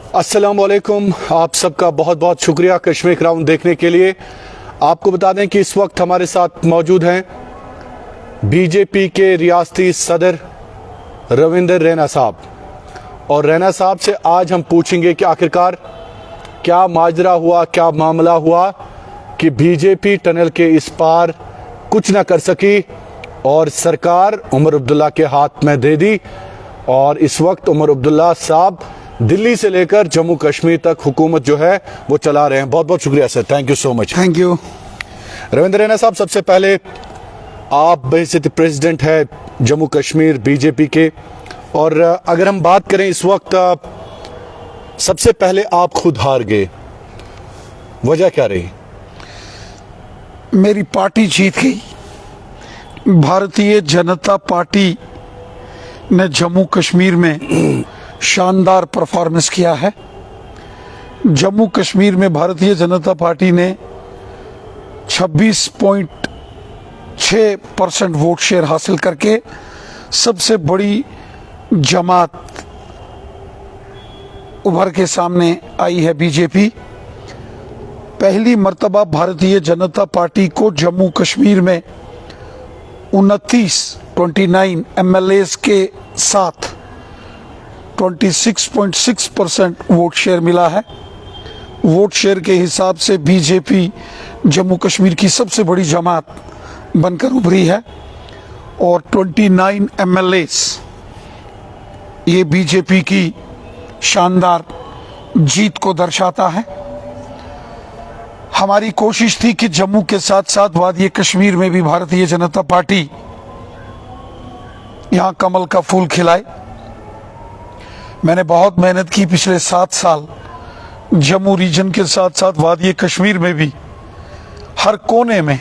अस्सलामुअलैकुम। आप सबका बहुत बहुत शुक्रिया कश्मीर क्राउन देखने के लिए। आपको बता दें कि इस वक्त हमारे साथ मौजूद हैं बीजेपी के रियासती सदर रविंद्र रैना साहब, और रैना साहब से आज हम पूछेंगे कि आखिरकार क्या माजरा हुआ, क्या मामला हुआ कि बीजेपी टनल के इस पार कुछ ना कर सकी और सरकार उमर अब्दुल्ला के हाथ में दे दी। और इस वक्त उमर अब्दुल्ला साहब दिल्ली से लेकर जम्मू कश्मीर तक हुकूमत जो है वो चला रहे हैं। बहुत बहुत शुक्रिया sir, thank you so much. Thank you. Ravindra Raina साहब, सबसे पहले आप बहैसियत प्रेसिडेंट है जम्मू कश्मीर बीजेपी के, और अगर हम बात करें इस वक्त, सबसे पहले आप खुद हार गए, वजह क्या रही? मेरी पार्टी जीत गई। भारतीय जनता पार्टी ने जम्मू कश्मीर में शानदार परफॉर्मेंस किया है। जम्मू कश्मीर में भारतीय जनता पार्टी ने 26.6% वोट शेयर हासिल करके सबसे बड़ी जमात उभर के सामने आई है बीजेपी। पहली मर्तबा भारतीय जनता पार्टी को जम्मू कश्मीर में 29 MLAs के साथ 26.6% वोट शेयर मिला है। वोट शेयर के हिसाब से बीजेपी जम्मू कश्मीर की सबसे बड़ी जमात बनकर उभरी है, और 29 MLAs ये बीजेपी की शानदार जीत को दर्शाता है। हमारी कोशिश थी कि जम्मू के साथ साथ वादी कश्मीर में भी भारतीय जनता पार्टी यहां कमल का फूल खिलाए। मैंने बहुत मेहनत की पिछले 7 साल जम्मू रीजन के साथ साथ वादी कश्मीर में भी, हर कोने में,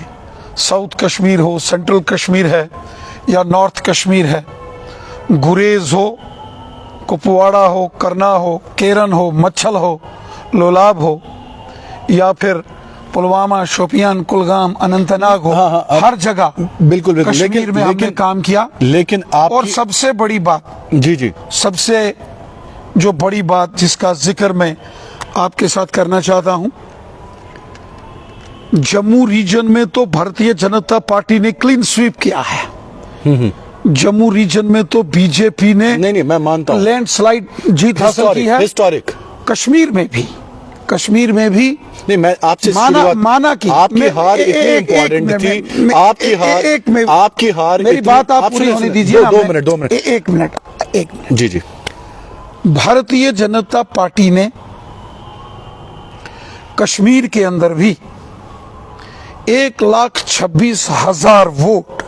साउथ कश्मीर हो, सेंट्रल कश्मीर है या नॉर्थ कश्मीर है, गुरेज हो, कुपवाड़ा हो, करना हो, केरन हो, मच्छल हो, लोलाब हो, या फिर पुलवामा, शोपियान, कुलगाम, अनंतनाग हो, हर जगह बिल्कुल कश्मीर में हमने काम किया। लेकिन आप, और सबसे बड़ी बात, जी, सबसे जो बड़ी बात जिसका जिक्र मैं आपके साथ करना चाहता हूं, जम्मू रीजन में तो भारतीय जनता पार्टी ने क्लीन स्वीप किया है। जम्मू रीजन में तो बीजेपी ने नहीं, मैं मानता हूं, लैंडस्लाइड जीत हासिल की है। हिस्टोरिक। कश्मीर में भी नहीं, मैं आपसे माना कि आपकी हार इतनी इम्पोर्टेंट थी। आपकी हार, मेरी बात आप पूरी होने दीजिए ना। 2 मिनट। एक मिनट। जी। भारतीय जनता पार्टी ने कश्मीर के अंदर भी 1,26,000 वोट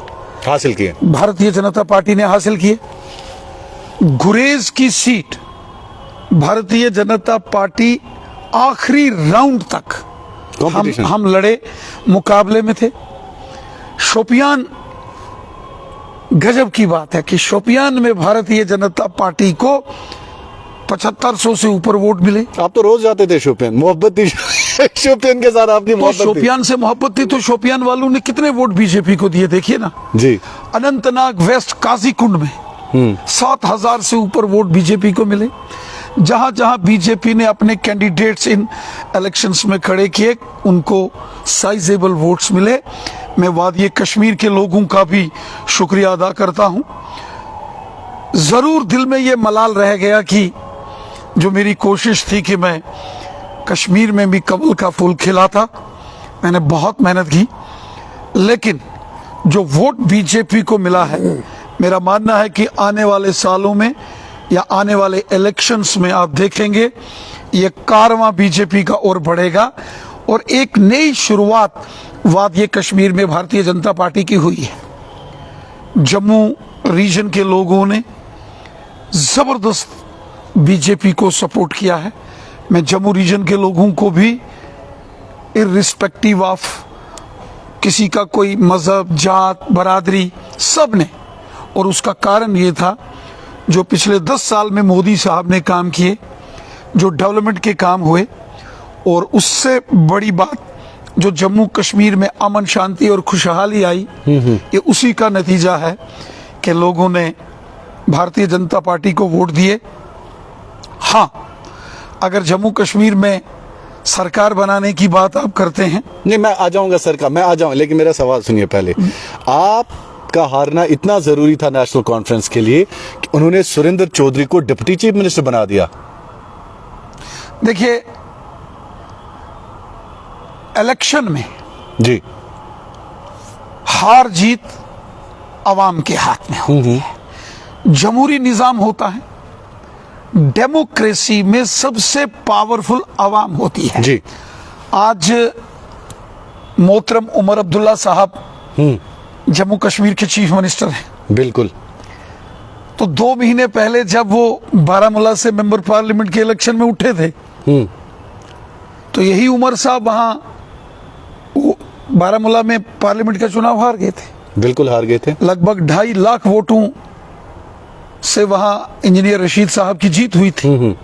हासिल किए। भारतीय जनता पार्टी ने हासिल किए। गुरेज की सीट भारतीय जनता पार्टी आखिरी राउंड तक हम लड़े, मुकाबले में थे। शोपियान, गजब की बात है कि शोपियान में भारतीय जनता पार्टी को 7500 से ऊपर वोट मिले। आप तो रोज जाते थे शोपियान, मोहब्बत थी शोपियान के साथ आपकी मोहब्बत थी। शोपियान से मोहब्बत थी तो शोपियान वालों ने कितने वोट बीजेपी को दिए देखिए ना जी। अनंतनाग वेस्ट काजीकुंड में 7,000 से ऊपर वोट बीजेपी को मिले। जहां जहां बीजेपी ने अपने कैंडिडेट्स इन इलेक्शंस में खड़े किए, उनको साइजेबल वोट्स मिले। मैं वादी कश्मीर के लोगों का भी शुक्रिया अदा करता हूं। जरूर दिल में ये मलाल रह गया कि जो मेरी कोशिश थी कि मैं कश्मीर में भी कमल का फूल खिला था, मैंने बहुत मेहनत की, लेकिन जो वोट बीजेपी को मिला है, मेरा मानना है कि आने वाले सालों में या आने वाले इलेक्शंस में आप देखेंगे ये कारवां बीजेपी का और बढ़ेगा, और एक नई शुरुआत वादी कश्मीर में भारतीय जनता पार्टी की हुई है। जम्मू रीजन के लोगों ने जबरदस्त बीजेपी को सपोर्ट किया है। मैं जम्मू रीजन के लोगों को भी, इर्रिस्पेक्टिव ऑफ किसी का कोई मजहब, जात, बरादरी, सब ने, और उसका कारण ये था जो पिछले 10 साल में मोदी साहब ने काम किए, जो डेवलपमेंट के काम हुए, और उससे बड़ी बात जो जम्मू कश्मीर में अमन शांति और खुशहाली आई, ये उसी का नतीजा है कि लोगों ने भारतीय जनता पार्टी को वोट दिए। हाँ, अगर जम्मू कश्मीर में सरकार बनाने की बात आप करते हैं, नहीं, मैं आ जाऊंगा सरकार, मैं आ जाऊंगा, लेकिन मेरा सवाल सुनिए पहले। आपका हारना इतना जरूरी था नेशनल कॉन्फ्रेंस के लिए कि उन्होंने सुरेंद्र चौधरी को डिप्टी चीफ मिनिस्टर बना दिया। देखिए, इलेक्शन में जी, हार जीत अवाम के हाथ में होती है। जमहूरी निजाम होता है, डेमोक्रेसी में सबसे पावरफुल अवाम होती है। जी, आज मोहतरम उमर अब्दुल्ला साहब जम्मू कश्मीर के चीफ मिनिस्टर हैं। बिल्कुल। तो 2 महीने पहले जब वो बारामूला से मेंबर पार्लियामेंट के इलेक्शन में उठे थे, तो यही उमर साहब वहां बारामूला में पार्लियामेंट का चुनाव हार गए थे। बिल्कुल हार गए थे। लगभग 2.5 लाख वोटों से वहां इंजीनियर रशीद साहब की जीत हुई थी।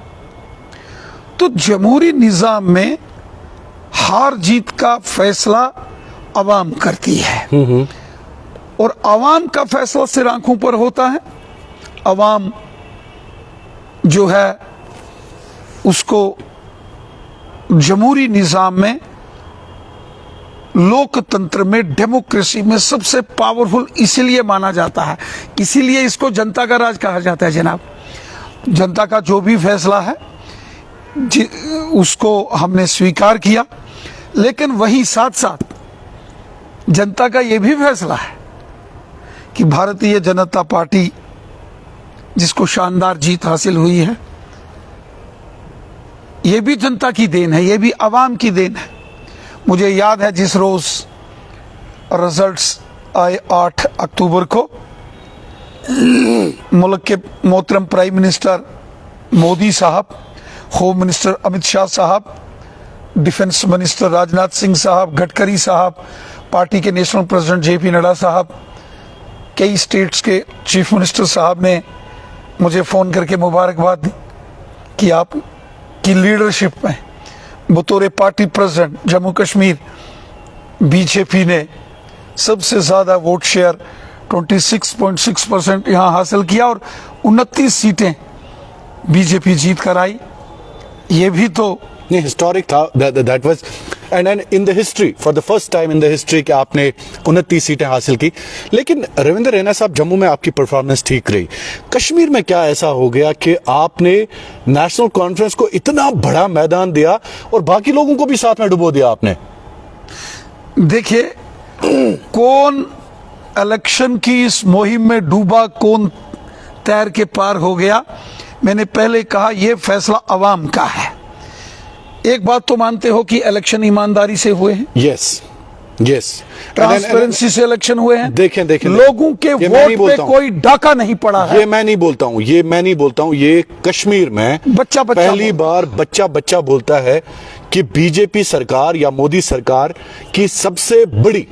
तो जमहूरी निजाम में हार जीत का फैसला अवाम करती है, और अवाम का फैसला सिर आंखों पर होता है। अवाम जो है उसको जमहूरी निजाम में, लोकतंत्र में, डेमोक्रेसी में सबसे पावरफुल इसीलिए माना जाता है, इसीलिए इसको जनता का राज कहा जाता है। जनाब, जनता का जो भी फैसला है उसको हमने स्वीकार किया, लेकिन वही साथ साथ जनता का यह भी फैसला है कि भारतीय जनता पार्टी, जिसको शानदार जीत हासिल हुई है, यह भी जनता की देन है, यह भी अवाम की देन है। मुझे याद है जिस रोज रिजल्ट्स आए 8 अक्टूबर को, मुल्क के मोहतरम प्राइम मिनिस्टर मोदी साहब, होम मिनिस्टर अमित शाह साहब, डिफेंस मिनिस्टर राजनाथ सिंह साहब, गडकरी साहब, पार्टी के नेशनल प्रेसिडेंट जेपी नड्डा साहब, कई स्टेट्स के चीफ मिनिस्टर साहब ने मुझे फ़ोन करके मुबारकबाद दी कि आप की लीडरशिप में बतौर party president Jammu Kashmir BJP ने सबसे ज़्यादा वोट शेयर 26.6% यहाँ हासिल किया, और 29 सीटें बीजेपी जीत कर आई। ये भी तो नहीं, हिस्टोरिक था। That was and in the history, for the first time in the history कि आपने 29 सीटें हासिल की। लेकिन रविंद्र रैना साहब, जम्मू में आपकी परफॉर्मेंस ठीक रही, कश्मीर में क्या ऐसा हो गया कि आपने नेशनल कॉन्फ्रेंस को इतना बड़ा मैदान दिया और बाकी लोगों को भी साथ में डुबो दिया आपने? देखिए, कौन इलेक्शन की इस मुहिम में डूबा, कौन तैर के पार हो गया, मैंने पहले कहा यह फैसला अवाम का है। एक बात तो मानते हो कि इलेक्शन ईमानदारी से हुए हैं? यस, यस, ट्रांसपेरेंसी से इलेक्शन हुए हैं। देखें लोगों के वोट पे कोई डाका नहीं पड़ा है। ये मैं नहीं बोलता हूं, ये कश्मीर में बच्चा पहली बार बच्चा बोलता है कि बीजेपी सरकार या मोदी सरकार की सबसे बड़ी,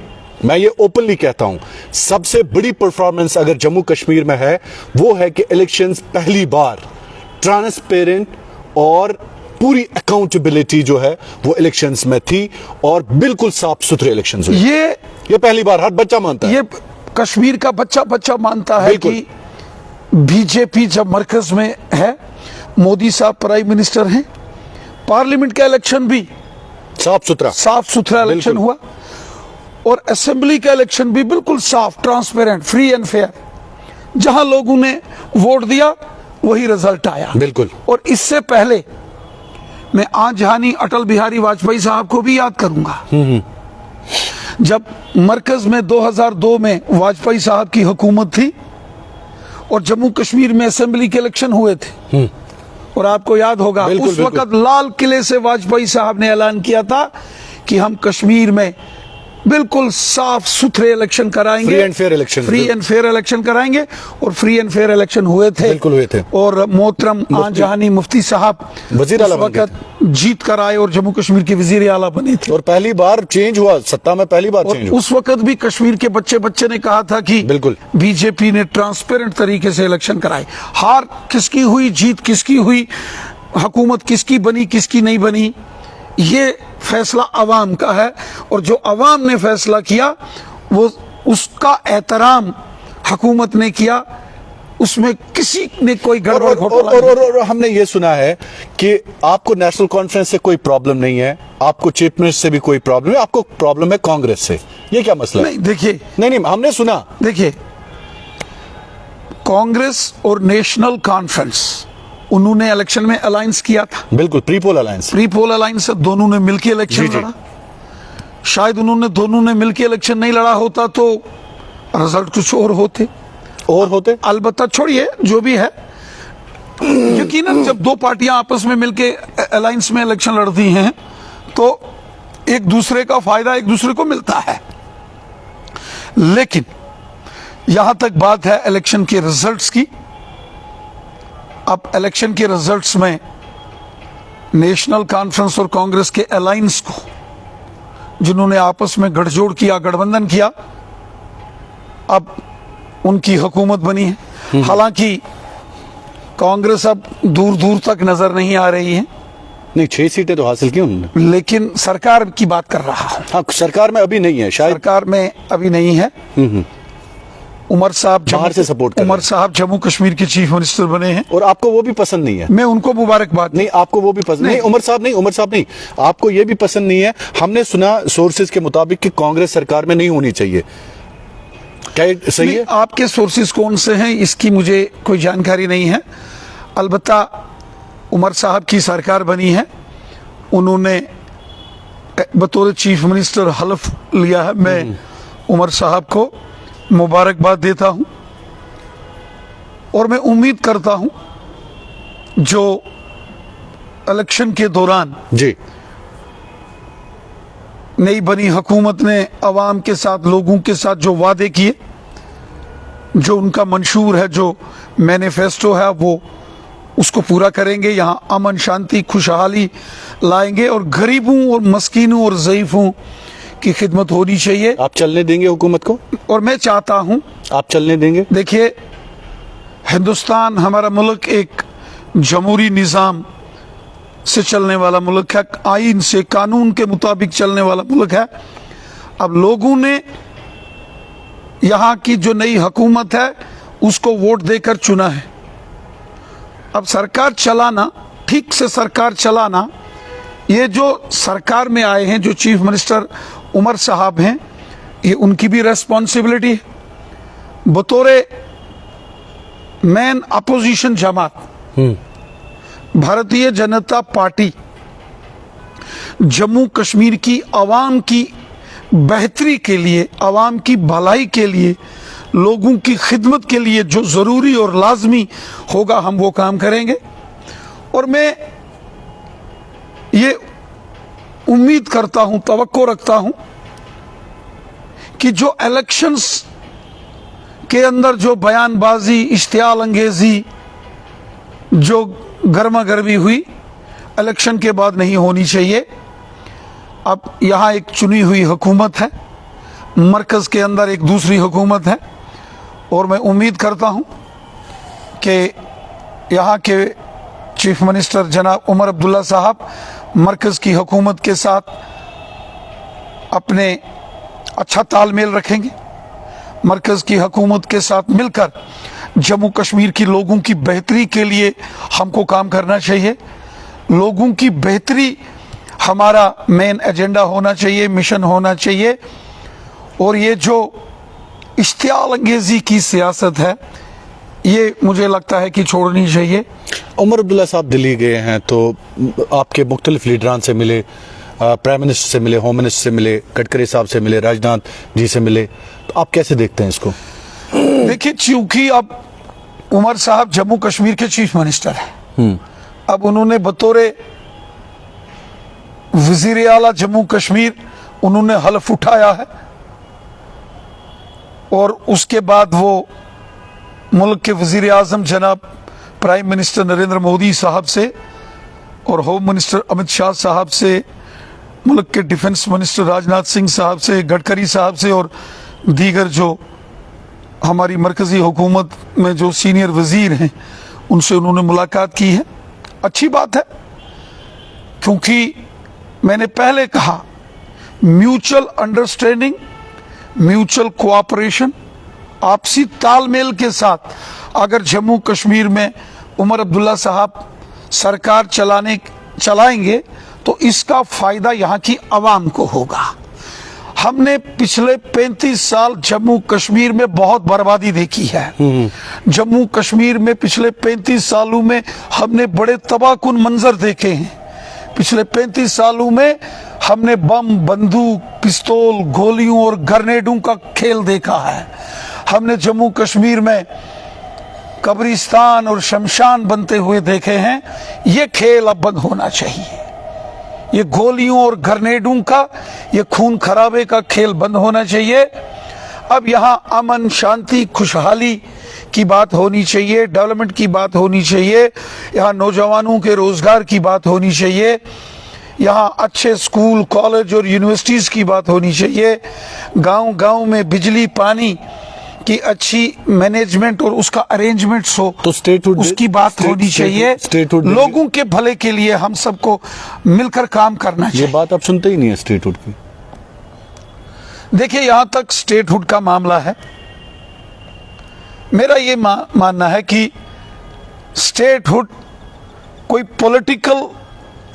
मैं ये ओपनली कहता हूं, सबसे बड़ी परफॉर्मेंस अगर जम्मू कश्मीर में है वो है कि इलेक्शंस पहली बार ट्रांसपेरेंट और पूरी अकाउंटेबिलिटी जो है वो इलेक्शंस में थी, और बिल्कुल साफ सुथरे इलेक्शंस हुए। ये पहली बार हर बच्चा मानता है, ये कश्मीर का बच्चा मानता है कि बीजेपी जब मरकज में है, मोदी साहब प्राइम मिनिस्टर हैं, पार्लियामेंट का इलेक्शन भी साफ सुथरा इलेक्शन हुआ, और असेंबली का इलेक्शन भी बिल्कुल साफ, ट्रांसपेरेंट, फ्री एंड फेयर। जहां लोगों ने वोट दिया वही रिजल्ट आया। बिल्कुल। और इससे पहले मैं आजहानी अटल बिहारी वाजपेयी साहब को भी याद करूंगा। जब मरकज में 2002 में वाजपेयी साहब की हुकूमत थी और जम्मू कश्मीर में असेंबली के इलेक्शन हुए थे, और आपको याद होगा उस वक्त लाल किले से वाजपेयी साहब ने ऐलान किया था कि हम कश्मीर में बिल्कुल साफ सुथरे इलेक्शन कराएंगे, फ्री एंड फेयर इलेक्शन कराएंगे, और फ्री एंड फेयर इलेक्शन हुए थे। और मोहतरम आजहानी मुफ्ती साहब वजीर आला वक्त जीत कर आए और जम्मू कश्मीर के वजीर आला बने थे, और पहली बार चेंज हुआ, सत्ता में पहली बार चेंज हुआ। उस वक्त भी कश्मीर के बच्चे ने कहा था कि बिल्कुल बीजेपी ने ट्रांसपेरेंट तरीके से इलेक्शन कराए। हार किसकी हुई, जीत किसकी हुई, हुकूमत किसकी बनी, किसकी नहीं बनी, ये फैसला अवाम का है, और जो अवाम ने फैसला किया वो उसका एहतराम हुकूमत ने किया, उसमें किसी ने कोई और, गड़बड़ और, घोटाला और, नहीं। और, और, और हमने ये सुना है कि आपको नेशनल कॉन्फ्रेंस से कोई प्रॉब्लम नहीं है, आपको चीफ मिनिस्टर से भी कोई प्रॉब्लम है, आपको प्रॉब्लम है कांग्रेस से। ये क्या मसला है? नहीं, देखिए, नहीं, हमने सुना। देखिए, कांग्रेस और नेशनल कॉन्फ्रेंस उन्होंने इलेक्शन में अलायंस किया था, बिल्कुल, pre poll alliance. Pre poll alliance से दोनों ने मिलकर इलेक्शन जी। लड़ा। शायद उन्होंने दोनों ने मिलकर इलेक्शन नहीं लड़ा होता तो रिजल्ट कुछ और होते। अलबत्ता छोड़िए जो भी है, यकीनन जब दो पार्टियां आपस में मिलकर अलायंस में इलेक्शन लड़ती हैं तो एक दूसरे का फायदा एक दूसरे को मिलता है। लेकिन यहां तक बात है इलेक्शन के रिजल्ट्स की। अब इलेक्शन के रिजल्ट्स में नेशनल कॉन्फ्रेंस और कांग्रेस के अलायंस को, जिन्होंने आपस में गठजोड़ किया, गठबंधन किया, अब उनकी हुकूमत बनी है। हालांकि कांग्रेस अब दूर दूर तक नजर नहीं आ रही है। नहीं, 6 सीटें तो हासिल की उन्होंने। लेकिन सरकार की बात कर रहा हूं। हाँ, सरकार में अभी नहीं है, शायद सरकार में अभी नहीं है। उमर साहब बाहर से सपोर्ट कर रहे हैं। उमर साहब जम्मू कश्मीर के चीफ मिनिस्टर बने हैं और आपको वो भी पसंद नहीं है। मैं उनको मुबारकबाद नहीं, आपको वो भी पसंद नहीं। उमर साहब नहीं, आपको ये भी पसंद नहीं है। हमने सुना सोर्सेज के मुताबिक कि कांग्रेस सरकार में नहीं होनी चाहिए। क्या ये सही है? आपके सोर्सेज कौन से हैं इसकी मुझे कोई जानकारी नहीं है। अलबत्ता उमर साहब की सरकार बनी है, उन्होंने बतौर चीफ मिनिस्टर हल्फ लिया है। मैं उमर साहब को मुबारकबाद देता हूं और मैं उम्मीद करता हूं जो इलेक्शन के दौरान जी नई बनी हुकूमत ने अवाम के साथ, लोगों के साथ जो वादे किए, जो उनका मंशूर है, जो मैनिफेस्टो है, वो उसको पूरा करेंगे। यहाँ अमन, शांति, खुशहाली लाएंगे और गरीबों और मस्कीनों और ज़ईफों की खिदमत होनी चाहिए। आप चलने देंगे हुकूमत को? और मैं चाहता हूं, आप चलने देंगे? देखिए, हिंदुस्तान हमारा मुल्क एक जमहूरी निज़ाम से चलने वाला मुल्क है, आइन से, कानून के मुताबिक चलने वाला मुल्क है। अब लोगों ने यहाँ की जो नई हुकूमत है उसको वोट देकर चुना है। अब सरकार चलाना, ठीक से सरकार चलाना, ये जो सरकार में आए हैं, जो चीफ मिनिस्टर उमर साहब हैं, ये उनकी भी रेस्पॉन्सिबिलिटी है। बतौरे मेन अपोजिशन जमात भारतीय जनता पार्टी जम्मू कश्मीर की आवाम की बेहतरी के लिए, आवाम की भलाई के लिए, लोगों की खिदमत के लिए जो जरूरी और लाजमी होगा हम वो काम करेंगे। और मैं ये उम्मीद करता हूं, तवक्को रखता हूं कि जो इलेक्शंस के अंदर जो बयानबाजी, इश्तियाल अंगेजी, जो गर्मा गर्मी हुई, इलेक्शन के बाद नहीं होनी चाहिए। अब यहाँ एक चुनी हुई हुकूमत है, मरकज के अंदर एक दूसरी हुकूमत है, और मैं उम्मीद करता हूँ कि यहाँ के चीफ मिनिस्टर जनाब उमर अब्दुल्ला साहब मरकज की हुकूमत के साथ अपने अच्छा तालमेल रखेंगे। मरकज की हुकूमत के साथ मिलकर जम्मू कश्मीर की लोगों की बेहतरी के लिए हमको काम करना चाहिए। लोगों की बेहतरी हमारा मेन एजेंडा होना चाहिए, मिशन होना चाहिए। और ये जो इश्तियाल अंगेजी की सियासत है, ये मुझे लगता है कि छोड़नी चाहिए। उमर अब्दुल्ला साहब दिल्ली गए हैं तो आपके मुख्तलिफ लीडरान से मिले, प्राइम मिनिस्टर से मिले, होम मिनिस्टर से मिले, गडकरी साहब से मिले, राजनाथ जी से मिले, तो आप कैसे देखते हैं इसको? देखिए, चूंकि अब उमर साहब जम्मू कश्मीर के चीफ मिनिस्टर हैं, अब उन्होंने बतौरे वजीर आला जम्मू कश्मीर उन्होंने हल्फ उठाया है और उसके बाद वो मुल्क के वजीर आजम जनाब प्राइम मिनिस्टर नरेंद्र मोदी साहब से और होम मिनिस्टर अमित शाह साहब से, मुल्क के डिफेंस मिनिस्टर राजनाथ सिंह साहब से, गडकरी साहब से और दीगर जो हमारी मरकजी हुकूमत में जो सीनियर वजीर हैं उनसे उन्होंने मुलाकात की है। अच्छी बात है, क्योंकि मैंने पहले कहा म्यूचुअल अंडरस्टैंडिंग, म्यूचुअल कोऑपरेशन, आपसी तालमेल के साथ अगर जम्मू कश्मीर में उमर अब्दुल्ला साहब सरकार चलाएंगे तो इसका फायदा यहाँ की आवाम को होगा। हमने पिछले 35 साल जम्मू कश्मीर में बहुत बर्बादी देखी है। जम्मू कश्मीर में पिछले 35 सालों में हमने बड़े तबाहकुन मंजर देखे हैं। पिछले 35 सालों में हमने बम, बंदूक, पिस्तौल, गोलियों और ग्रेनेडों का खेल देखा है। हमने जम्मू कश्मीर में कब्रिस्तान और शमशान बनते हुए देखे हैं। ये खेल अब बंद होना चाहिए। ये गोलियों और ग्रेनेडों का, ये खून खराबे का खेल बंद होना चाहिए। अब यहाँ अमन, शांति, खुशहाली की बात होनी चाहिए, डेवलपमेंट की बात होनी चाहिए, यहाँ नौजवानों के रोजगार की बात होनी चाहिए, यहाँ अच्छे स्कूल, कॉलेज और यूनिवर्सिटीज की बात होनी चाहिए, गांव-गांव में बिजली, पानी की अच्छी मैनेजमेंट और उसका अरेंजमेंट हो तो स्टेटहुड उसकी बात होनी चाहिए। लोगों के भले के लिए हम सबको मिलकर काम करना चाहिए। ये बात आप सुनते ही नहीं है स्टेटहुड की। देखिए, यहां तक स्टेटहुड का मामला है, मेरा ये मानना है कि स्टेटहुड कोई पॉलिटिकल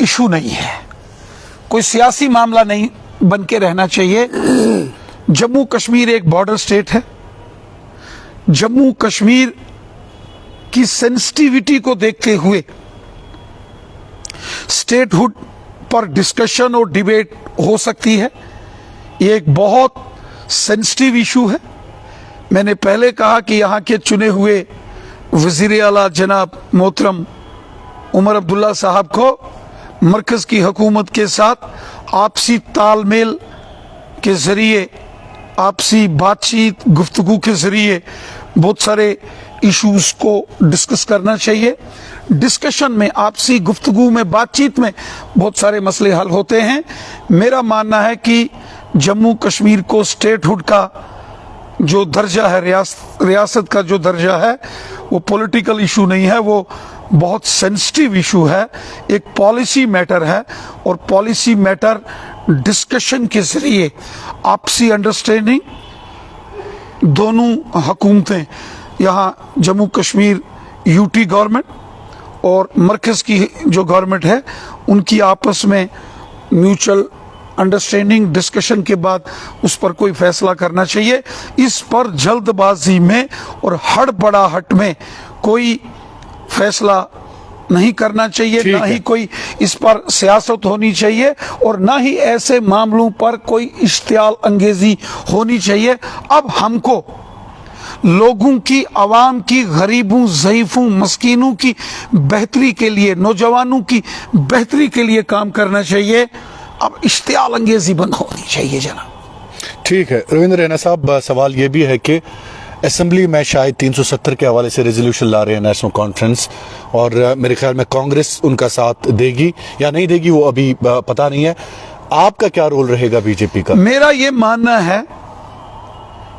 इशू नहीं है, कोई सियासी मामला नहीं बन के रहना चाहिए। जम्मू कश्मीर एक बॉर्डर स्टेट है। जम्मू कश्मीर की सेंसिटिविटी को देखते हुए स्टेटहुड पर डिस्कशन और डिबेट हो सकती है। ये एक बहुत सेंसिटिव इशू है। मैंने पहले कहा कि यहाँ के चुने हुए वजीर आला जनाब मोहतरम उमर अब्दुल्ला साहब को मरकज की हुकूमत के साथ आपसी तालमेल के जरिए, आपसी बातचीत, गुफ्तगू के जरिए बहुत सारे इश्यूज को डिस्कस करना चाहिए। डिस्कशन में, आपसी गुफ्तगू में, बातचीत में बहुत सारे मसले हल होते हैं। मेरा मानना है कि जम्मू कश्मीर को स्टेटहुड का जो दर्जा है, रियासत का जो दर्जा है, वो पॉलिटिकल इशू नहीं है, वो बहुत सेंसिटिव इशू है, एक पॉलिसी मैटर है। और पॉलिसी मैटर डिस्कशन के जरिए, आपसी अंडरस्टैंडिंग, दोनों हुकूमतें, यहाँ जम्मू कश्मीर यूटी गवर्नमेंट और मरकज की जो गवर्नमेंट है, उनकी आपस में म्यूचुअल अंडरस्टैंडिंग, डिस्कशन के बाद उस पर कोई फैसला करना चाहिए। इस पर जल्दबाजी में और हड़बड़ाहट में कोई फैसला नहीं करना चाहिए, ना ही कोई इस पर सियासत होनी चाहिए और ना ही ऐसे मामलों पर कोई इश्तियाल अंगेजी होनी चाहिए। अब हमको लोगों की, आवाम की, गरीबों, ज़ईफों, मस्कीनों की बेहतरी के लिए, नौजवानों की बेहतरी के लिए काम करना चाहिए। अब इश्तियाल अंगेजी बंद होनी चाहिए जनाब। ठीक है रविंद्र रैना साहब, सवाल ये भी है कि असेंबली में शायद 370 के हवाले से रेजोल्यूशन ला रहे हैं नेशनल कॉन्फ्रेंस, और मेरे ख्याल में कांग्रेस उनका साथ देगी या नहीं देगी वो अभी पता नहीं है। आपका क्या रोल रहेगा बीजेपी का? मेरा ये मानना है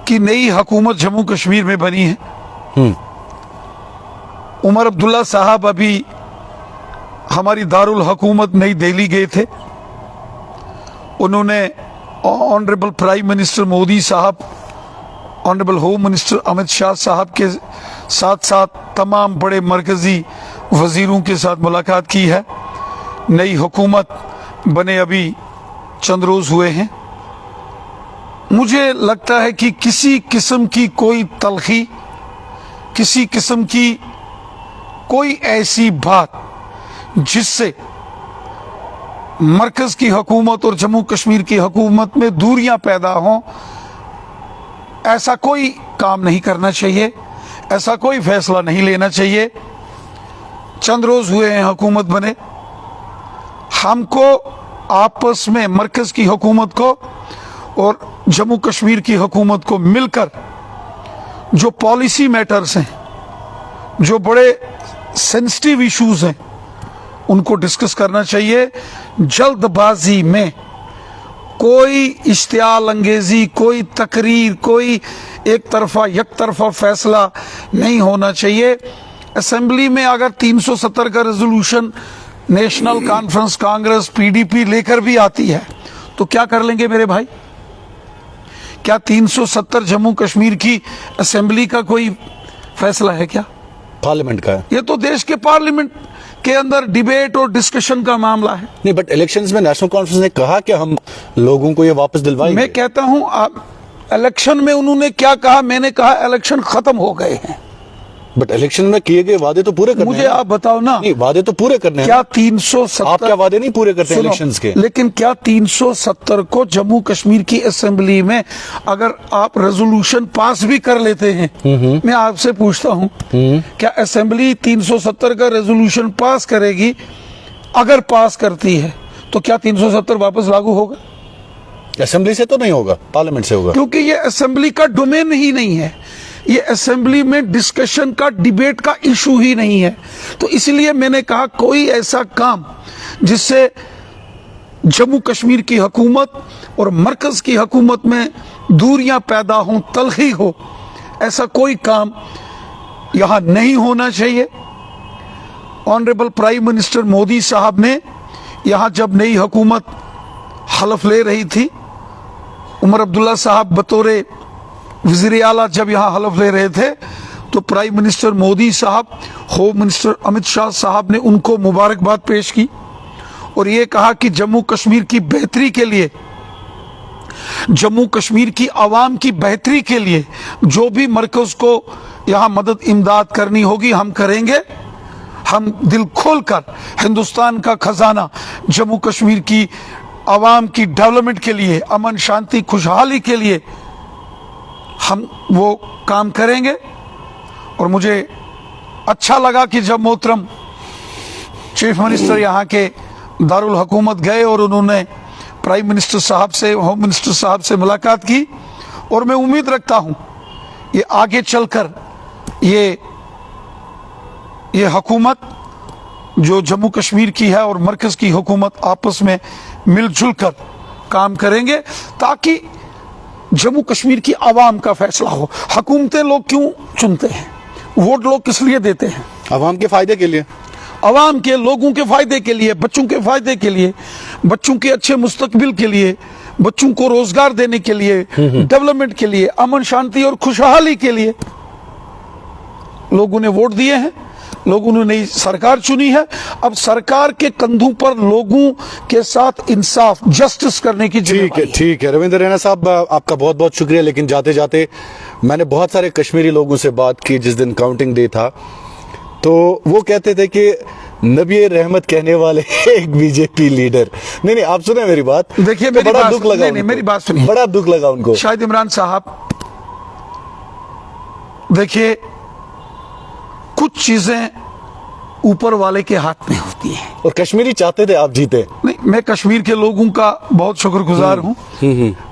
कि नई हुकूमत जम्मू कश्मीर में बनी है। उमर अब्दुल्ला साहब अभी हमारी दारुल हुकूमत नई दिल्ली गए थे। उन्होंने ऑनरेबल प्राइम मिनिस्टर मोदी साहब, honourable home minister Amit Shah साहब के साथ साथ तमाम बड़े मरकजी वजीरों के साथ मुलाकात की है। नई हुकूमत बने अभी चंद रोज हुए हैं। मुझे लगता है कि किसी किस्म की कोई तलखी, किसी किस्म की कोई ऐसी बात जिससे मरकज की हुकूमत और जम्मू कश्मीर की हुकूमत में दूरियां पैदा हों, ऐसा कोई काम नहीं करना चाहिए, ऐसा कोई फैसला नहीं लेना चाहिए। चंद रोज हुए हैं हुकूमत बने, हमको आपस में मरकज की हुकूमत को और जम्मू कश्मीर की हुकूमत को मिलकर जो पॉलिसी मैटर्स हैं, जो बड़े सेंसिटिव इश्यूज हैं, उनको डिस्कस करना चाहिए। जल्दबाजी में कोई इश्तियाल अंगेजी, कोई तकरीर, कोई एक तरफा फैसला नहीं होना चाहिए। असेंबली में अगर 370 का resolution national conference, Congress, PDP लेकर भी आती है तो क्या कर लेंगे मेरे भाई? क्या 370 जम्मू कश्मीर की असेंबली का कोई फैसला है क्या? पार्लियामेंट का है। ये तो देश के पार्लियामेंट के अंदर डिबेट और डिस्कशन का मामला है। नहीं, बट इलेक्शंस में नेशनल कॉन्फ्रेंस ने कहा कि हम लोगों को ये वापस दिलवाएंगे। मैं कहता हूं, आप इलेक्शन में उन्होंने क्या कहा, मैंने कहा इलेक्शन खत्म हो गए हैं। बट इलेक्शन में किए गए वादे तो पूरे करने मुझे हैं। आप बताओ ना, नहीं, वादे तो पूरे करने क्या हैं। 370 आप क्या वादे नहीं पूरे करते सुनो, इलेक्शंस के? लेकिन क्या 370 को जम्मू कश्मीर की असेंबली में अगर आप रेजोल्यूशन पास भी कर लेते हैं, मैं आपसे पूछता हूं, क्या असेंबली 370 का रेजोल्यूशन पास करेगी? अगर पास करती है तो क्या 370 वापस लागू होगा? असेंबली से तो नहीं होगा, पार्लियामेंट से होगा। क्योंकि ये असेंबली का डोमेन ही नहीं है, ये असेंबली में डिस्कशन का, डिबेट का इशू ही नहीं है। तो इसलिए मैंने कहा कोई ऐसा काम जिससे जम्मू कश्मीर की हुकूमत और मरकज की हुकूमत में दूरियां पैदा हों, तलखी हो, ऐसा कोई काम यहां नहीं होना चाहिए। ऑनरेबल प्राइम मिनिस्टर मोदी साहब ने यहां जब नई हुकूमत हलफ ले रही थी, उमर अब्दुल्ला साहब बतौरे वज़ीर आला जब यहाँ हलफ ले रहे थे, तो प्राइम मिनिस्टर मोदी साहब, होम मिनिस्टर अमित शाह साहब ने उनको मुबारकबाद पेश की और ये कहा कि जम्मू कश्मीर की बेहतरी के लिए, जम्मू कश्मीर की आवाम की बेहतरी के लिए जो भी मरकज को यहाँ मदद इमदाद करनी होगी हम करेंगे। हम दिल खोलकर हिंदुस्तान का खजाना जम्मू कश्मीर की आवाम की डेवलपमेंट के लिए, अमन शांति खुशहाली के लिए हम वो काम करेंगे। और मुझे अच्छा लगा कि जब मोहतरम चीफ मिनिस्टर यहाँ के दारुल हुकूमत गए और उन्होंने प्राइम मिनिस्टर साहब से, होम मिनिस्टर साहब से मुलाकात की, और मैं उम्मीद रखता हूँ ये आगे चलकर ये हुकूमत जो जम्मू कश्मीर की है और मरकज की हुकूमत आपस में मिलजुल कर काम करेंगे, ताकि जम्मू कश्मीर की आवाम का फैसला हो। हुकूमतें लोग क्यों चुनते हैं? वोट लोग किस लिए देते हैं? आवाम के फायदे के लिए, आवाम के, लोगों के फायदे के लिए, बच्चों के फायदे के लिए, बच्चों के अच्छे मुस्तकबिल के लिए, बच्चों को रोजगार देने के लिए, डेवलपमेंट के लिए, अमन शांति और खुशहाली के लिए लोगों ने वोट दिए हैं, लोगों ने नई सरकार चुनी है। अब सरकार के कंधों पर लोगों के साथ इंसाफ, जस्टिस करने की जिम्मेदारी है। ठीक है रविंद्र रैना साहब, आपका बहुत बहुत शुक्रिया। लेकिन जाते जाते मैंने बहुत सारे कश्मीरी लोगों से बात की जिस दिन काउंटिंग डे था, तो वो कहते थे कि नबी रहमत कहने वाले एक बीजेपी लीडर। नहीं, आप सुने मेरी बात। देखिए, तो बड़ा दुख लगा। नहीं, मेरी बात सुनिए। बड़ा दुख लगा उनको। शाहिद इमरान साहब, देखिए, कुछ चीजें ऊपर वाले के हाथ में होती हैं, और कश्मीरी चाहते थे आप जीते। नहीं, मैं कश्मीर के लोगों का बहुत शुक्रगुजार हूं।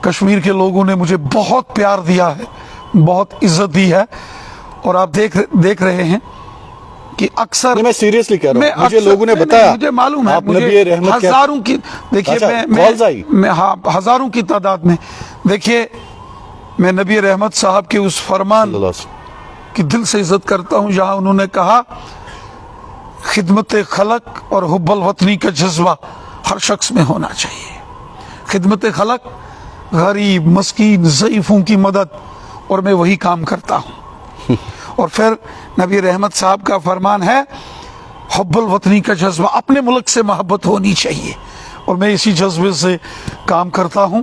कश्मीर के लोगों ने मुझे बहुत प्यार दिया है, बहुत इज्जत दी है। और आप देख रहे हैं कि अक्सर, मैं सीरियसली कह रहा हूं, मुझे लोगों ने नहीं, बताया, मुझे मालूम है, आप मुझे नबी रहमत हजारों की, देखिए, अच्छा, मैं हाँ, हजारों की तादाद में, देखिए, मैं नबी रहमत साहब के उस फरमान की दिल से इज्जत करता हूं जहां उन्होंने कहा, खिदमत खलक और हुब्बल वतनी का जज्बा हर शख्स में होना चाहिए। खिदमत खलक, गरीब, मस्कीन, ज़ईफ़ों की मदद, और मैं वही काम करता हूं। और फिर नबी रहमत साहब का फरमान है, हुब्बुल वतनी का जज्बा, अपने मुल्क से मोहब्बत होनी चाहिए, और मैं इसी जज्बे से काम करता हूं।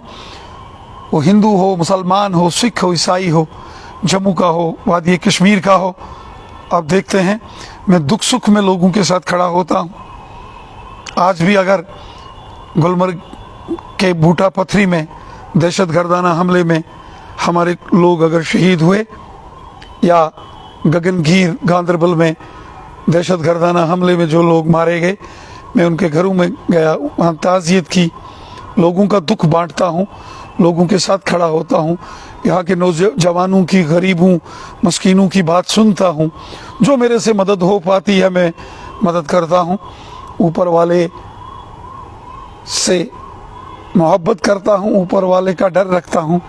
वो हिंदू हो, मुसलमान हो, सिख हो, ईसाई हो, जम्मू का हो, वादी कश्मीर का हो। आप देखते हैं मैं दुख सुख में लोगों के साथ खड़ा होता हूं। आज भी अगर गुलमर्ग के बूटा पथरी में दहशतगर्दाना हमले में हमारे लोग अगर शहीद हुए, या गगनगीर गांधरबल में दहशतगर्दाना हमले में जो लोग मारे गए, मैं उनके घरों में गया, वहाँ ताज़ियत की, लोगों का दुख बांटता हूँ, लोगों के साथ खड़ा होता हूँ, यहाँ के नौजवानों की, गरीबों, मस्कीनों की बात सुनता हूँ। जो मेरे से मदद हो पाती है मैं मदद करता हूँ। ऊपर वाले से मोहब्बत करता हूँ, ऊपर वाले का डर रखता हूँ,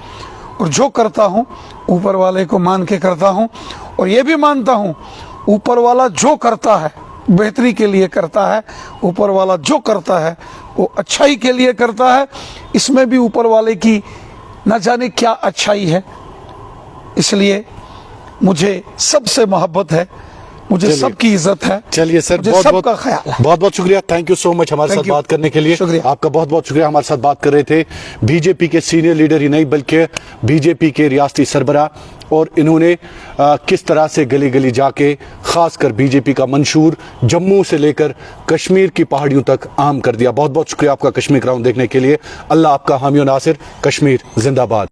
और जो करता हूँ ऊपर वाले को मान के करता हूँ। और ये भी मानता हूँ ऊपर वाला जो करता है बेहतरी के लिए करता है, ऊपर वाला जो करता है वो अच्छाई के लिए करता है। इसमें भी ऊपर वाले की न जाने क्या अच्छाई है। इसलिए मुझे सबसे मोहब्बत है, मुझे चलिए। सबकी इज्जत है। चलिए सर, मुझे बहुत सबका ख्याल है। बहुत शुक्रिया। थैंक यू सो मच हमारे Thank साथ you. बात करने के लिए। शुक्रिया। आपका बहुत बहुत शुक्रिया। हमारे साथ बात कर रहे थे बीजेपी के सीनियर लीडर ही नहीं बल्कि बीजेपी के रियासती सरबराह, और इन्होंने किस तरह से गली गली जाके खासकर बीजेपी का मंशूर जम्मू से लेकर कश्मीर की पहाड़ियों तक आम कर दिया। बहुत बहुत शुक्रिया आपका कश्मीर क्राउन देखने के लिए। अल्लाह आपका हामी और नासिर। कश्मीर जिंदाबाद।